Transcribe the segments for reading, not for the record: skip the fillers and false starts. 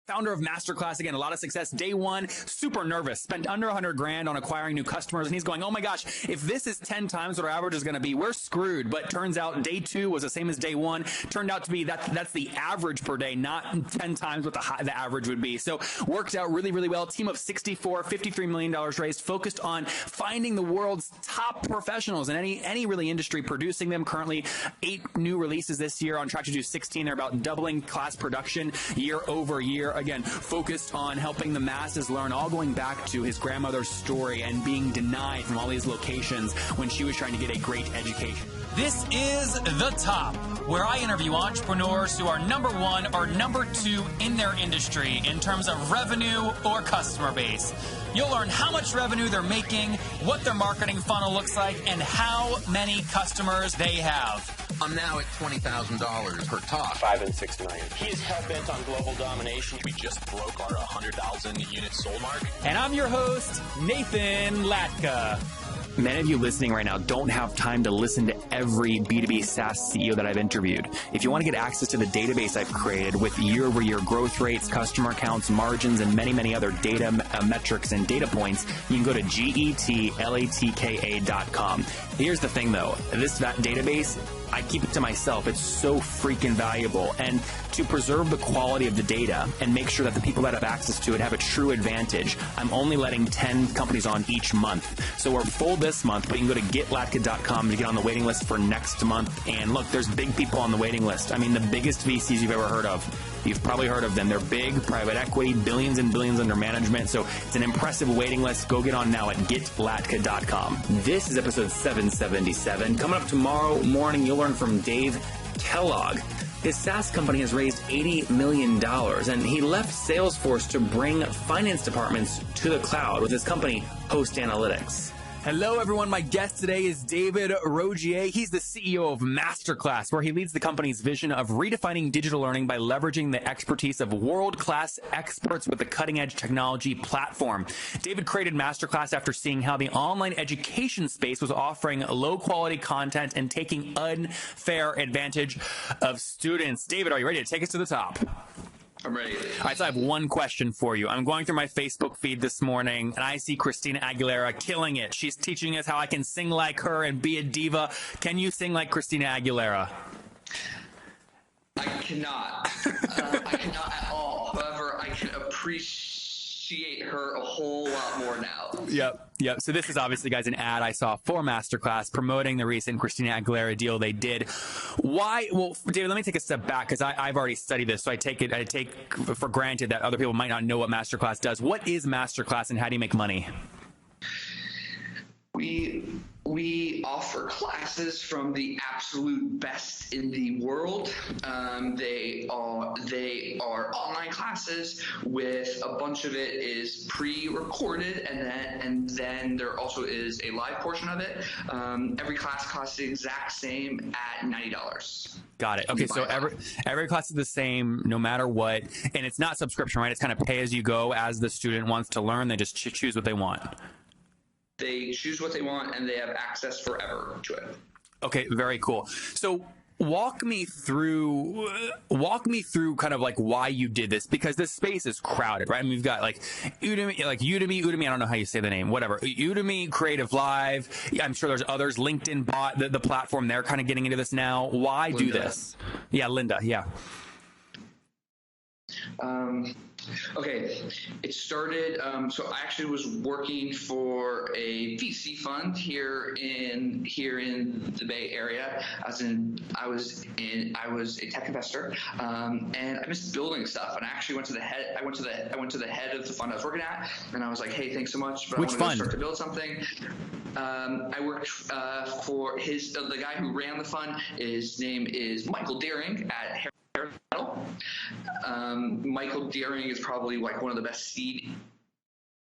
founder of Masterclass. Again, a lot of success. Day one, super nervous, spent under 100 grand on acquiring new customers. And he's going, oh my gosh, if this is 10 times what our average is going to be, we're screwed. But turns out day two was the same as day one. Turned out to be that's the average per day, not 10 times what the average would be. So worked out really, really well. Team of 64, $53 million raised, focused on finding the world's top professionals in any really industry, producing them. Currently 8 new releases this year, on track to do 16. They're about doubling class production year over year. Again, focused on helping the masses learn, all going back to his grandmother's story and being denied from all these locations when she was trying to get a great education. This is The Top, where I interview entrepreneurs who are number 1 or number 2 in their industry in terms of revenue or customer base. You'll learn how much revenue they're making, what their marketing funnel looks like, and how many customers they have. I'm now at $20,000 per talk. 5 and 6 million. He is hell-bent on global domination. We just broke our 100,000 unit sold mark. And I'm your host, Nathan Latka. Many of you listening right now don't have time to listen to every B2B SaaS CEO that I've interviewed. If you want to get access to the database I've created with year-over-year growth rates, customer accounts, margins, and many, many other data metrics and data points, you can go to getlatka.com. Here's the thing, though. That database, I keep it to myself. It's so freaking valuable. And to preserve the quality of the data and make sure that the people that have access to it have a true advantage, I'm only letting 10 companies on each month. So we're full this month, but you can go to getlatka.com to get on the waiting list for next month. And look, there's big people on the waiting list. I mean, the biggest VCs you've ever heard of. You've probably heard of them. They're big, private equity, billions and billions under management. So it's an impressive waiting list. Go get on now at getlatka.com. This is episode 777. Coming up tomorrow morning, you'll learn from Dave Kellogg. His SaaS company has raised $80 million, and he left Salesforce to bring finance departments to the cloud with his company, Host Analytics. Hello, everyone. My guest today is David Rogier. He's the CEO of Masterclass, where he leads the company's vision of redefining digital learning by leveraging the expertise of world-class experts with a cutting-edge technology platform. David created Masterclass after seeing how the online education space was offering low-quality content and taking unfair advantage of students. David, are you ready to take us to the top? I'm ready. All right, so I have one question for you. I'm going through my Facebook feed this morning, and I see Christina Aguilera killing it. She's teaching us how I can sing like her and be a diva. Can you sing like Christina Aguilera? I cannot. I cannot at all. However, I can appreciate her a whole lot more now. Yep. So this is obviously, guys, an ad I saw for Masterclass promoting the recent Christina Aguilera deal they did. Why? Well, David, let me take a step back because I've already studied this, so I take for granted that other people might not know what Masterclass does. What is Masterclass, and how do you make money? We offer classes from the absolute best in the world. They are online classes with a bunch of it is pre-recorded, and then there also is a live portion of it. Every class costs the exact same at $90. Got it. Okay, so every class is the same no matter what, and it's not subscription, right? It's kind of pay as you go as the student wants to learn. They just choose what they want. They choose what they want, and they have access forever to it. Okay, very cool. So walk me through kind of like why you did this, because this space is crowded, right? I mean, we've got like Udemy, I don't know how you say the name, whatever. Udemy, Creative Live. I'm sure there's others. LinkedIn bought the platform. They're kind of getting into this now. Why do this? Yeah, Linda. Yeah. Okay, it started, so I actually was working for a VC fund here in the Bay Area. I was a tech investor, and I missed building stuff. And I actually went to the head of the fund I was working at, and I was like, "Hey, thanks so much, but Which I want to fund? Start to build something." I worked for the guy who ran the fund. His name is Michael Deering at Michael Deering is probably like one of the best seed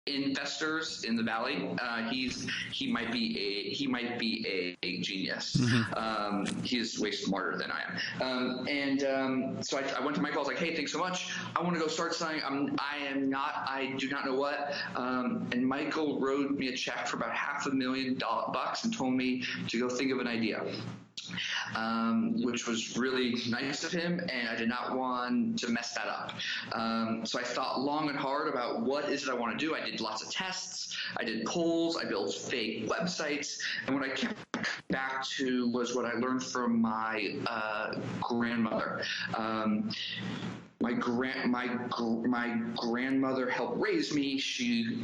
investors in the Valley. He might be a genius. Mm-hmm. He's way smarter than I am. So I went to Michael. I was like, "Hey, thanks so much. I want to go start something. I do not know what." And Michael wrote me a check for about $500,000 and told me to go think of an idea. which was really nice of him, and I did not want to mess that up. So I thought long and hard about what is it I want to do. I did lots of tests, I did polls, I built fake websites, and what I kept back to was what I learned from my grandmother. My grandmother helped raise me. She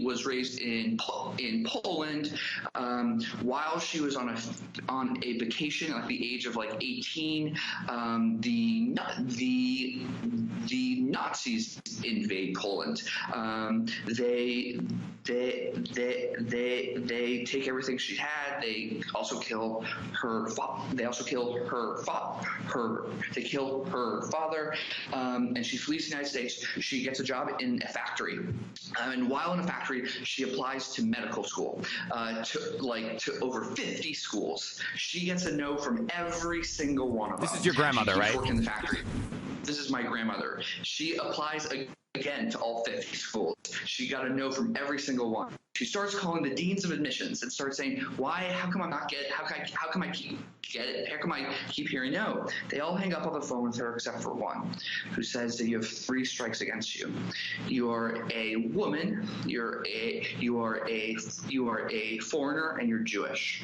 was raised in Poland. While she was on a vacation at the age of like 18, the Nazis invade Poland. They take everything she had. They also kill her. They kill her father, and she flees the United States. She gets a job in a factory, and while in a factory, she applies to medical school, to over 50 schools. She gets a no from every single one of them. This is your grandmother, right? Working in the factory. This is my grandmother. She applies again to all 50 schools. She got a no from every single one. She starts calling the deans of admissions and starts saying, "Why? How come I'm not get? How come I keep get it? How come I keep hearing no?" They all hang up on the phone with her except for one, who says that you have 3 strikes against you. You are a woman. You are a foreigner, and you're Jewish.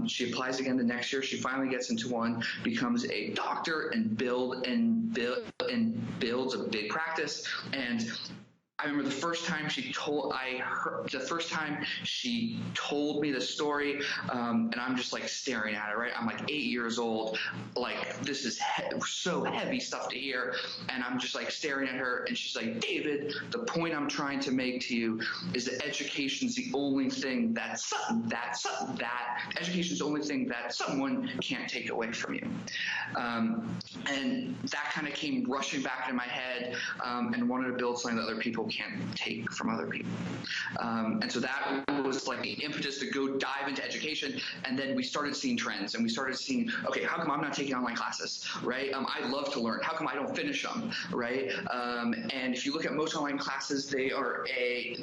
She applies again the next year. She finally gets into one, becomes a doctor, and builds a big practice. And I remember the first time she told me the story, and I'm just like staring at her, right? I'm like 8 years old, like this is so heavy stuff to hear, and I'm just like staring at her, and she's like, "David, the point I'm trying to make to you is that education's the only thing that education's the only thing that someone can't take away from you," and that kind of came rushing back into my head, and wanted to build something that other people can't take from other people. And so that was like the impetus to go dive into education. And then we started seeing trends, and we started seeing, okay, how come I'm not taking online classes, right? I love to learn. How come I don't finish them, right? And if you look at most online classes, they are a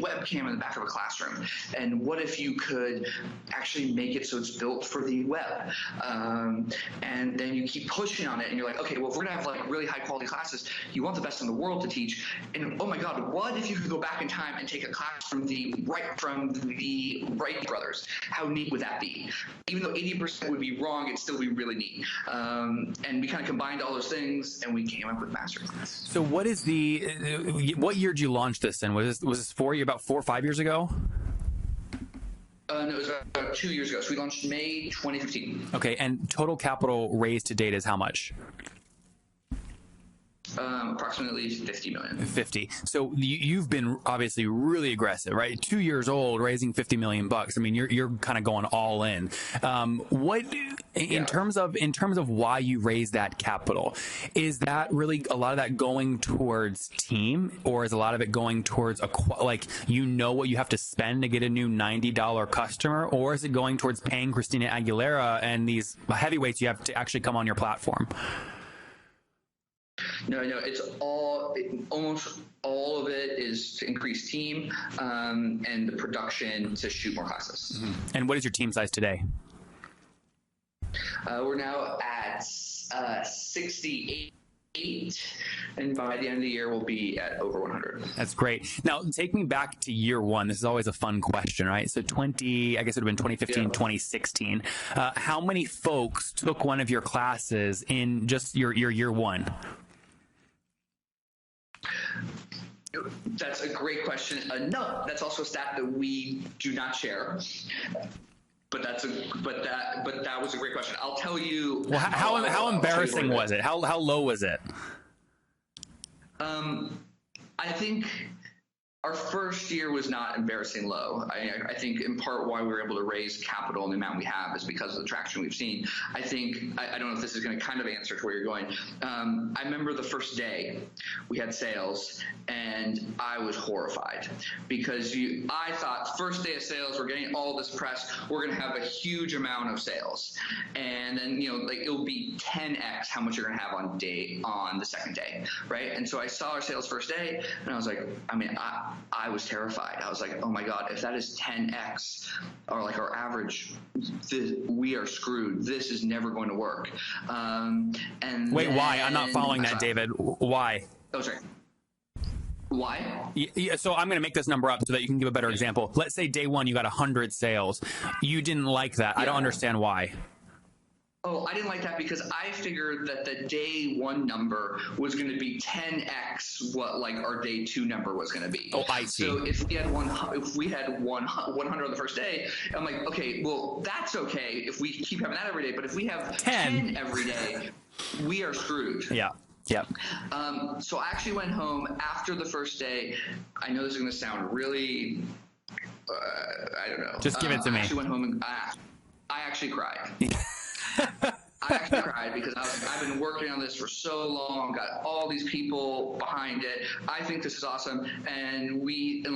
webcam in the back of a classroom. And what if you could actually make it so it's built for the web? And then you keep pushing on it, and you're like, okay, well, if we're gonna have like really high quality classes, you want the best in the world to teach. And oh my God, what if you could go back in time and take a class from the Wright brothers? How neat would that be? Even though 80% would be wrong, it'd still be really neat. And we kind of combined all those things, and we came up with Masterclass. So what is what year did you launch this in? Was this about 4 or 5 years ago? No, it was about 2 years ago. So we launched May 2015. Okay, and total capital raised to date is how much? Approximately 50 million. 50. So you've been obviously really aggressive, right? 2 years old, raising $50 million. I mean, you're kind of going all in. In terms of why you raised that capital, is that really a lot of that going towards team, or is a lot of it going towards what you have to spend to get a new $90 customer, or is it going towards paying Christina Aguilera and these heavyweights you have to actually come on your platform? No, it's almost all of it is to increase team and the production to shoot more classes. Mm-hmm. And what is your team size today? We're now at 68. And by the end of the year, we'll be at over 100. That's great. Now, take me back to year one. This is always a fun question, right? So I guess it would have been 2015, 2016. How many folks took one of your classes in just your year one? That's a great question. No, that's also a stat that we do not share. But that was a great question. I'll tell you. Well, how embarrassing was it? How low was it? I think our first year was not embarrassing low. I think in part why we were able to raise capital in the amount we have is because of the traction we've seen. I don't know if this is going to kind of answer to where you're going. I remember the first day we had sales, and I was horrified because I thought first day of sales, we're getting all this press, we're going to have a huge amount of sales, and then it'll be 10x how much you're going to have on the second day, right? And so I saw our sales first day, and I was like, I was terrified. I was like, oh my God, if that is 10x or like our average, we are screwed. This is never going to work. And wait, why? I'm not following that, David. Why? Oh, sorry. Why? Yeah, so I'm going to make this number up so that you can give a better example. Let's say day one, you got 100 sales. You didn't like that. I don't understand why. Oh, I didn't like that because I figured that the day one number was going to be 10x what like our day two number was going to be. Oh, I see. So if we had 100 on the first day, I'm like, okay, well that's okay if we keep having that every day. But if we have 10 every day, we are screwed. Yeah. Yeah. So I actually went home after the first day. I know this is going to sound really, I don't know. Just give it to me. I actually went home and I actually cried. I actually cried because I was like, I've been working on this for so long, got all these people behind it. I think this is awesome. And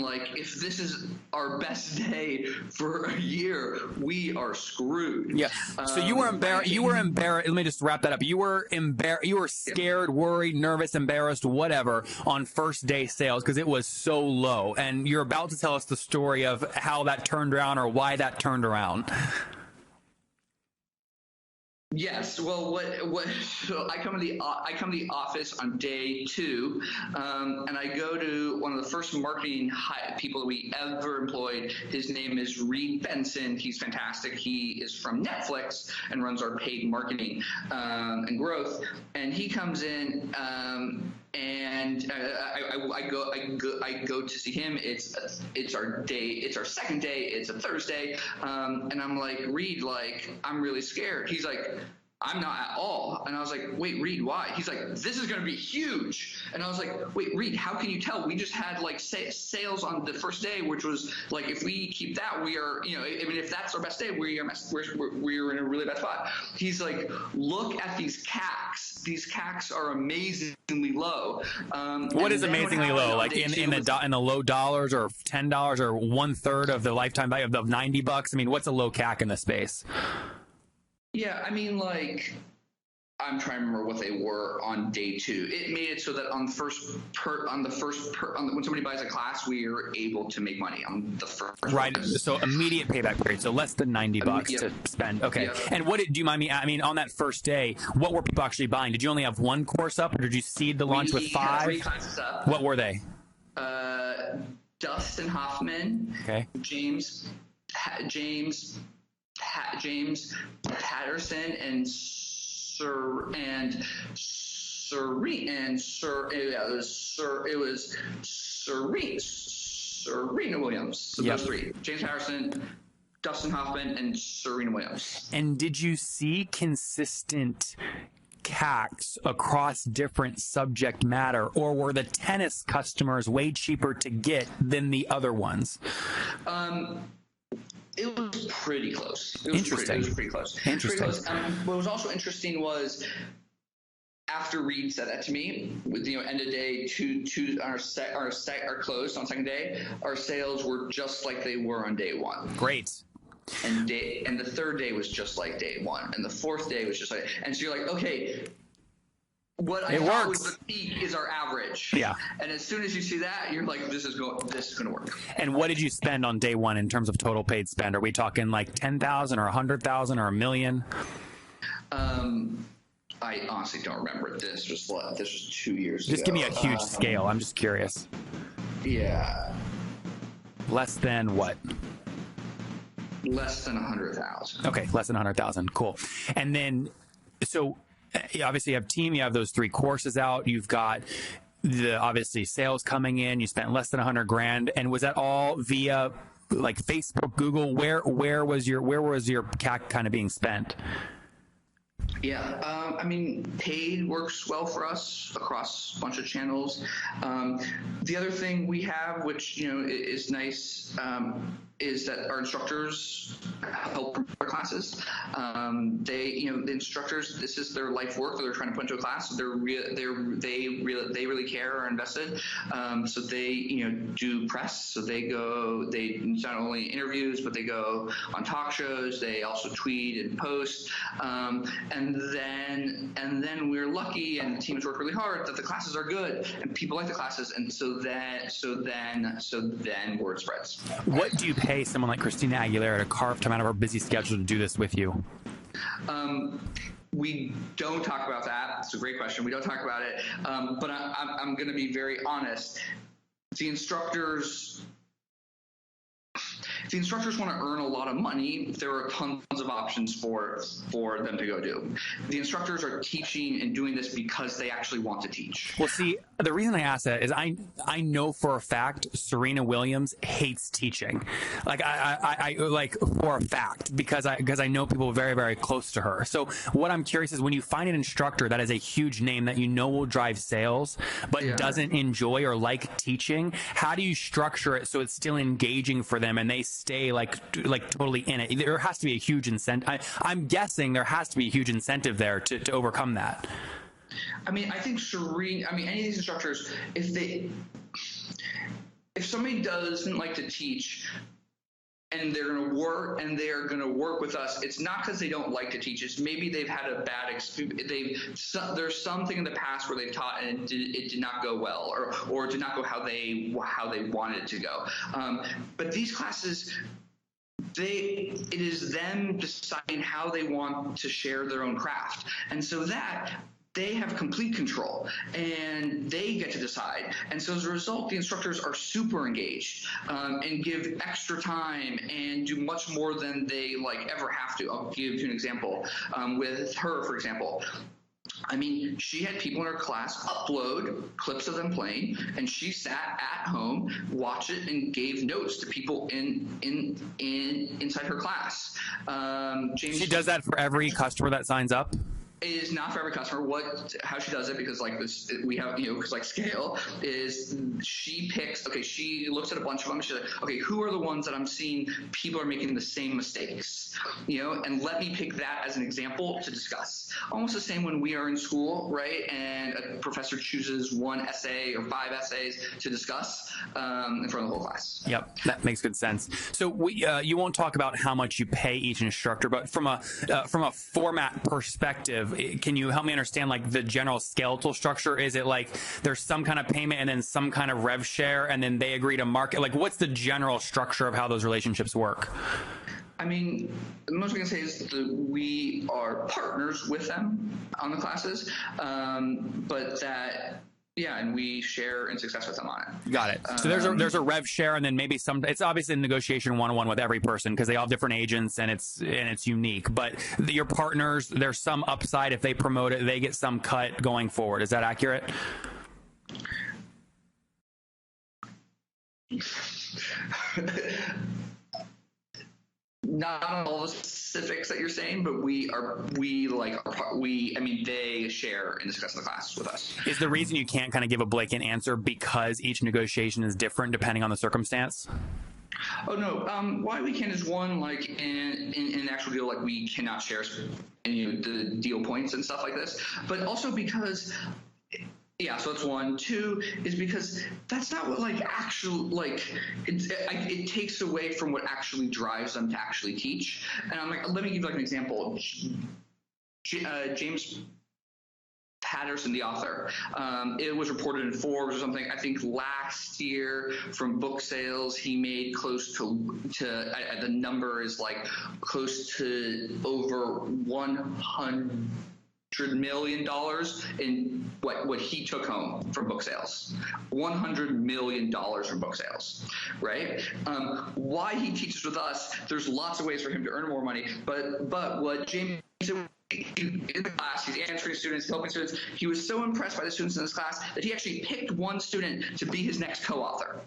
like, if this is our best day for a year, we are screwed. Yeah. So you were embarrassed. You were embarrassed. Let me just wrap that up. You were embarrassed. You were scared, worried, nervous, embarrassed, whatever on first day sales because it was so low. And you're about to tell us the story of how that turned around or why that turned around. Yes. Well, so I come to the office on day two, and I go to one of the first marketing people we ever employed. His name is Reid Benson. He's fantastic. He is from Netflix and runs our paid marketing and growth. And he comes in, and I go to see him. It's our day. It's our second day. It's a Thursday, and I'm like, Reid, like I'm really scared. He's like, I'm not at all. And I was like, wait, Reid, why? He's like, this is going to be huge. And I was like, wait, Reid, how can you tell? We just had like sales on the first day, which was like, if we keep that, we are, I mean, if that's our best day, we're in a really bad spot. He's like, look at these CACs. These CACs are amazingly low. What is amazingly low? Like in the low dollars or $10 or 1/3 of the lifetime value of $90? I mean, what's a low CAC in this space? Yeah, I mean, like, I'm trying to remember what they were on day two. It made it so that when somebody buys a class, we are able to make money on the first. Right. So immediate payback period. So less than $90 to spend. Okay. Yeah. And do you mind me? I mean, on that first day, what were people actually buying? Did you only have one course up, or did you seed the launch with 5? Had 3 classes up. What were they? Dustin Hoffman. Okay. James Patterson and Serena Williams. So those 3: James Patterson, Dustin Hoffman, and Serena Williams. And did you see consistent CACs across different subject matter, or were the tennis customers way cheaper to get than the other ones? It was pretty close. Interesting. It was pretty close. What was also interesting was after Reid said that to me, with end of day our closed on second day, our sales were just like they were on day one. Great. And the third day was just like day one, and the fourth day was just like. And so you're like, okay. What I thought was the peak is our average. Yeah. And as soon as you see that, you're like, this is going to work. And what did you spend on day one in terms of total paid spend? Are we talking like 10,000 or 100,000 or $1 million? I honestly don't remember. This was 2 years ago. Just give me a huge scale. I'm just curious. Yeah. Less than what? Less than 100,000. Okay, less than 100,000. Cool. And then, so you obviously have team. You have those 3 courses out. You've got the obviously sales coming in. You spent less than $100,000. And was that all via like Facebook, Google? Where was your CAC kind of being spent? Yeah, I mean, paid works well for us across a bunch of channels. The other thing we have, which is nice, is that our instructors help promote our classes. The instructors, this is their life work that they're trying to put into a class. They really care, are invested. So they, do press. So they not only interviews, but they go on talk shows. They also tweet and post. And then we're lucky, and the team has worked really hard, that the classes are good and people like the classes. And so then word spreads. What do you pay someone like Christina Aguilera to carve time out of her busy schedule to do this with you? We don't talk about that. It's a great question. We don't talk about it. But I'm going to be very honest. The instructors want to earn a lot of money. There are tons of options for them to go do. The instructors are teaching and doing this because they actually want to teach. Well, see, the reason I ask that is I know for a fact Serena Williams hates teaching. Like I like for a fact, because I know people very, very close to her. So what I'm curious is, when you find an instructor that is a huge name that will drive sales, but doesn't enjoy or like teaching, how do you structure it so it's still engaging for them and they stay like totally in it? There has to be a huge incentive. I'm guessing there has to be a huge incentive there to overcome that. I mean, I think any of these instructors, if somebody doesn't like to teach and they're going to work with us, it's not because they don't like to teach. It's maybe they've had a bad experience. There's something in the past where they've taught and it did not go well, or it did not go how they wanted it to go. But these classes, it is them deciding how they want to share their own craft. And so that they have complete control and they get to decide. And so as a result, the instructors are super engaged and give extra time and do much more than they ever have to. I'll give you an example. With her, for example, I mean, she had people in her class upload clips of them playing, and she sat at home, watched it, and gave notes to people inside her class. She does that for every customer that signs up? It is not for every customer. How she does it, because we have, because scale is, she picks, she looks at a bunch of them. She's like, okay, who are the ones that I'm seeing people are making the same mistakes, and let me pick that as an example to discuss. Almost the same when we are in school, right? And a professor chooses one essay or 5 essays to discuss in front of the whole class. Yep, that makes good sense. So you won't talk about how much you pay each instructor, but from a format perspective, can you help me understand the general skeletal structure? Is it there's some kind of payment and then some kind of rev share and then they agree to market? What's the general structure of how those relationships work? I mean, the most we can say is that we are partners with them on the classes, but that. Yeah, and we share in success with them on it. Got it. So there's a rev share, and then maybe it's obviously a negotiation one-on-one with every person because they all have different agents and it's unique. But your partners, there's some upside if they promote it, they get some cut going forward. Is that accurate? Not on all the specifics that you're saying, but they share in the success of the class with us. Is the reason you can't kind of give a blanket answer because each negotiation is different depending on the circumstance? Oh no, why we can't is one, in an actual deal, we cannot share the deal points and stuff like this, but also because. Yeah, so that's one. 2 is because that's not what it takes away from what actually drives them to actually teach. And I'm let me give an example. James Patterson, the author, it was reported in Forbes or something. I think last year from book sales, he made close to the number is close to over $100 million in what he took home from book sales. $100 million from book sales, right? Why he teaches with us, there's lots of ways for him to earn more money, but what James in the class, he's answering students, helping students. He was so impressed by the students in this class that he actually picked one student to be his next co-author.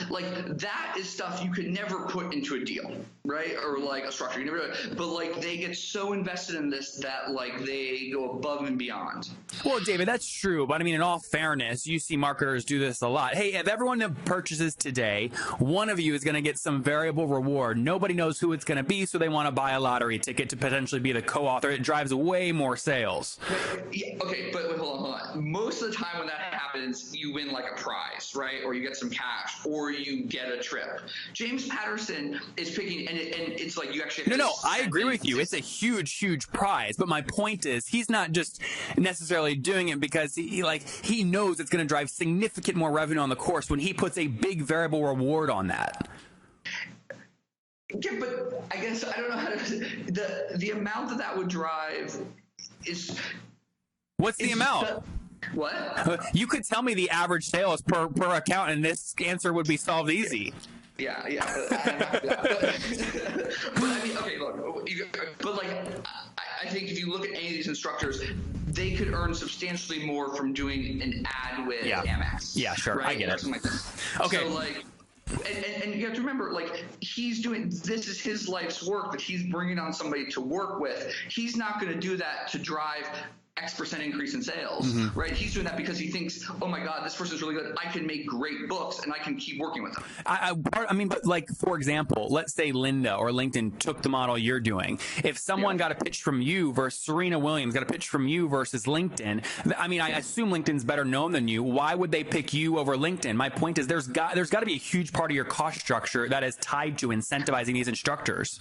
Like, that is stuff you could never put into a deal, right? Or like a structure. You never, but like they get so invested in this that like they go above and beyond. Well, David, that's true. But I mean, in all fairness, you see marketers do this a lot. Hey, if everyone that purchases today, one of you is going to get some variable reward. Nobody knows who it's going to be, so they want to buy a lottery ticket to potentially be the co-author. It drives way more sales. Okay, but wait, hold on. Most of the time when that happens, you win like a prize, right? Or you get some cash, or you get a trip. James Patterson is picking, and it's like you actually have No, I agree with you. It's a huge prize. But my point is, he's not just necessarily doing it because he knows it's going to drive significant more revenue on the course when he puts a big variable reward on that. Yeah, but I guess I don't know how to. The amount that would drive is. What's the amount? What? You could tell me the average sales per account, and this answer would be solved easy. Yeah. But I mean, okay, look. But like, I think if you look at any of these instructors, they could earn substantially more from doing an ad with Amex. Yeah, sure. Right? I get it. Like that. Okay. So like. And you have to remember, like, he's doing, this is his life's work that he's bringing on somebody to work with. He's not going to do that to drive X% increase in sales, right? He's doing that because he thinks, oh my God, this person's really good. I can make great books and I can keep working with them. I mean, but like, for example, let's say Linda or LinkedIn took the model you're doing. If someone got a pitch from you versus Serena Williams got a pitch from you versus LinkedIn, I mean, I assume LinkedIn's better known than you. Why would they pick you over LinkedIn? My point is there's got to be a huge part of your cost structure that is tied to incentivizing these instructors.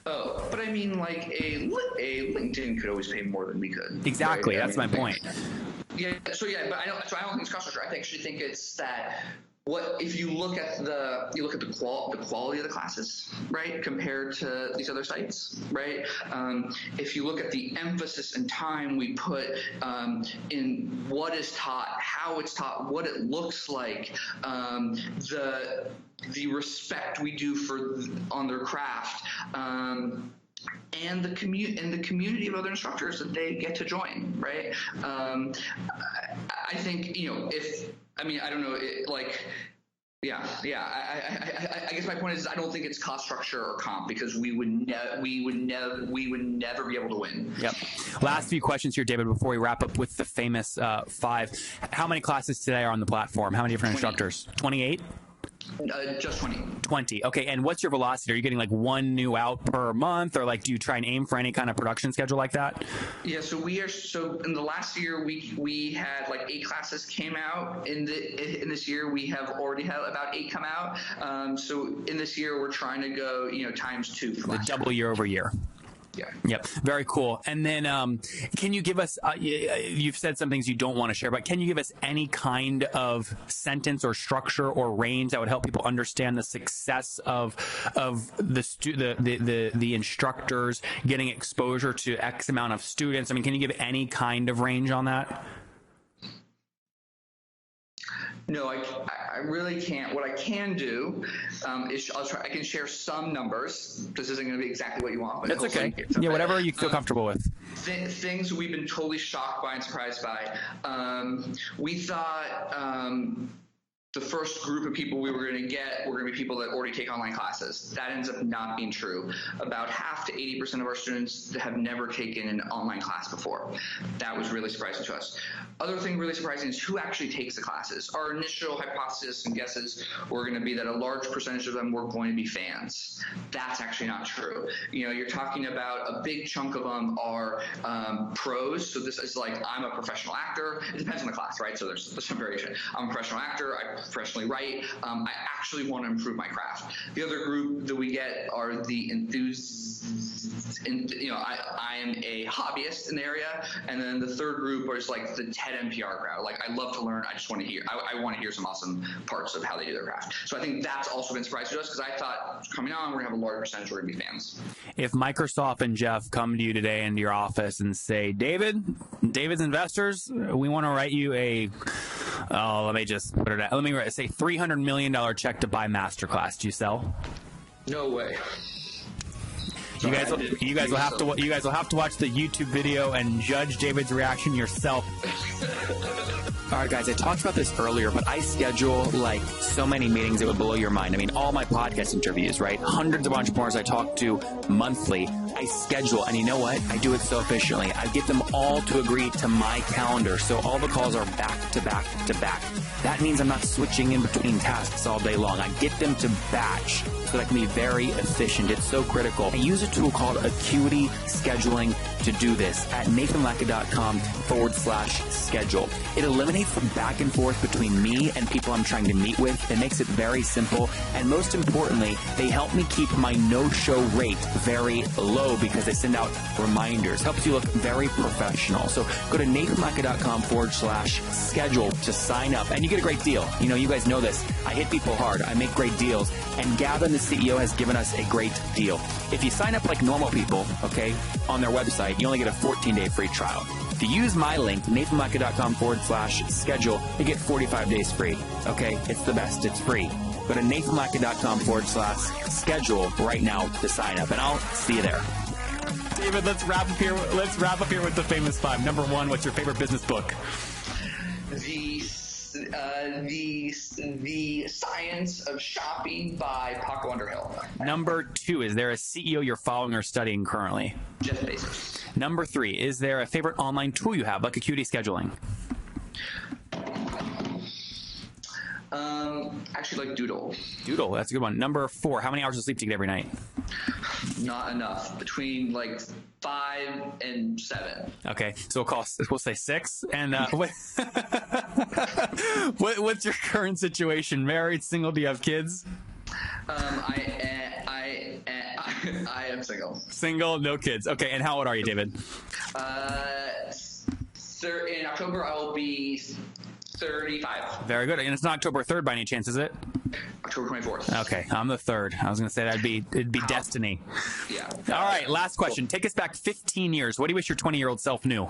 Oh, but I mean, like a LinkedIn could always pay more than we could. Exactly, right? that's my point. Yeah. So but I don't think it's cost structure. I actually think it's that. What if you look at the quality of the classes, right, compared to these other sites, right? If you look at the emphasis and time we put in what is taught, how it's taught, what it looks like, the respect we do on their craft. And the community of other instructors that they get to join, right? I think, I don't know, I guess my point is I don't think it's cost structure or comp because we would never be able to win. Yep. Last few questions here, David, before we wrap up with the famous 5. How many classes today are on the platform? How many different 20. instructors? 28? Just 20. 20. Okay. And what's your velocity? Are you getting like one new out per month, or like do you try and aim for any kind of production schedule like that? Yeah. So in the last year we had like 8 classes came out. In this year we have already had about 8 come out. So in this year we're trying to go times 2 for last double year over year. Yeah. Yep. Very cool. And then can you give us, you've said some things you don't want to share, but can you give us any kind of sentence or structure or range that would help people understand the success of the instructors getting exposure to X amount of students? I mean, can you give any kind of range on that? No, I really can't. What I can do is I can share some numbers. This isn't going to be exactly what you want, but that's okay. Yeah, whatever you feel comfortable with. Things we've been totally shocked by and surprised by. We thought the first group of people we were going to get were going to be people that already take online classes. That ends up not being true. About half to 80% of our students have never taken an online class before. That was really surprising to us. Other thing really surprising is who actually takes the classes. Our initial hypothesis and guesses were going to be that a large percentage of them were going to be fans. That's actually not true. You're talking about a big chunk of them are pros. So this is like, I'm a professional actor. It depends on the class, right? So there's some variation. I'm a professional actor. I professionally write. I actually want to improve my craft. The other group that we get are the enthusiasts. I am a hobbyist in the area, and then the third group is like the TED NPR crowd. Like, I love to learn. I just want to hear. I want to hear some awesome parts of how they do their craft. So I think that's also been surprising to us because I thought coming on we're gonna have a large percentage we're gonna be fans. If Microsoft and Jeff come to you today into your office and say, David's investors, we want to write you let me just put it out. Let me say $300 million check to buy Masterclass. Do you sell? No way. You guys will have to watch the YouTube video and judge David's reaction yourself. All right, guys, I talked about this earlier, but I schedule like so many meetings it would blow your mind. I mean, all my podcast interviews, right? Hundreds of entrepreneurs I talk to monthly. I schedule, and you know what? I do it so efficiently. I get them all to agree to my calendar, so all the calls are back to back to back. That means I'm not switching in between tasks all day long. I get them to batch so that I can be very efficient. It's so critical. I use a tool called Acuity Scheduling to do this at nathanlatka.com/schedule. It eliminates the back and forth between me and people I'm trying to meet with. It makes it very simple. And most importantly, they help me keep my no-show rate very low because they send out reminders. Helps you look very professional. So go to nathanlatka.com/schedule to sign up. And you get a great deal. You know, you guys know this. I hit people hard. I make great deals. And Gavin, the CEO, has given us a great deal. If you sign up like normal people, okay, on their website, you only get a 14-day free trial. If you use my link, nathanlatka.com/schedule, you get 45 days free. Okay, it's the best. It's free. Go to nathanlatka.com/schedule right now to sign up, and I'll see you there. David, let's wrap up here with the famous five. Number one, what's your favorite business book? The Science of Shopping by Paco Underhill. Number two, is there a CEO you're following or studying currently? Jeff Bezos. Number three, is there a favorite online tool you have, like Acuity Scheduling? Actually, like Doodle. Doodle, that's a good one. Number four, how many hours of sleep do you get every night? Not enough. Between like 5 and 7. Okay, so we'll say 6. And what's your current situation? Married, single? Do you have kids? I am single. Single, no kids. Okay, and how old are you, David? In October, I will be 35. Very good. And it's not October 3rd by any chance, is it? October 24th. Okay, I'm the 3rd. I was going to say it'd be destiny. Yeah. All right, last question. Take us back 15 years. What do you wish your 20-year-old self knew?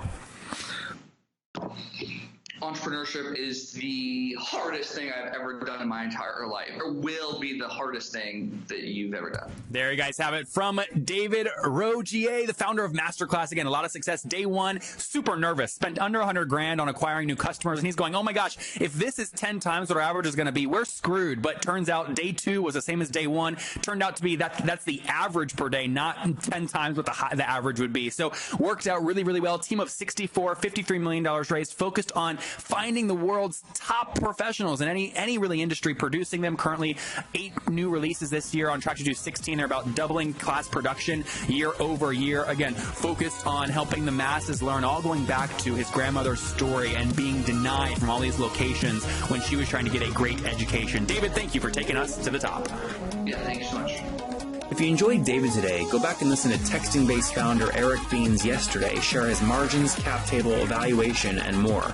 Entrepreneurship is the hardest thing I've ever done in my entire life, or will be the hardest thing that you've ever done. There you guys have it from David Rogier, the founder of Masterclass. Again, a lot of success. Day one, super nervous, spent under $100,000 on acquiring new customers. And he's going, oh my gosh, if this is 10 times what our average is going to be, we're screwed. But turns out day two was the same as day one. Turned out to be that's the average per day, not 10 times what the average would be. So worked out really, really well. Team of 64, $53 million raised, focused on finding the world's top professionals in any really industry, producing them. Currently 8 new releases this year, on track to do 16. They're about doubling class production year over year. Again, focused on helping the masses learn, all going back to his grandmother's story and being denied from all these locations when she was trying to get a great education. David, thank you for taking us to the top. Yeah, thank you so much. If you enjoyed David today, go back and listen to Texting-based founder Eric Beans yesterday share his margins, cap table, evaluation, and more.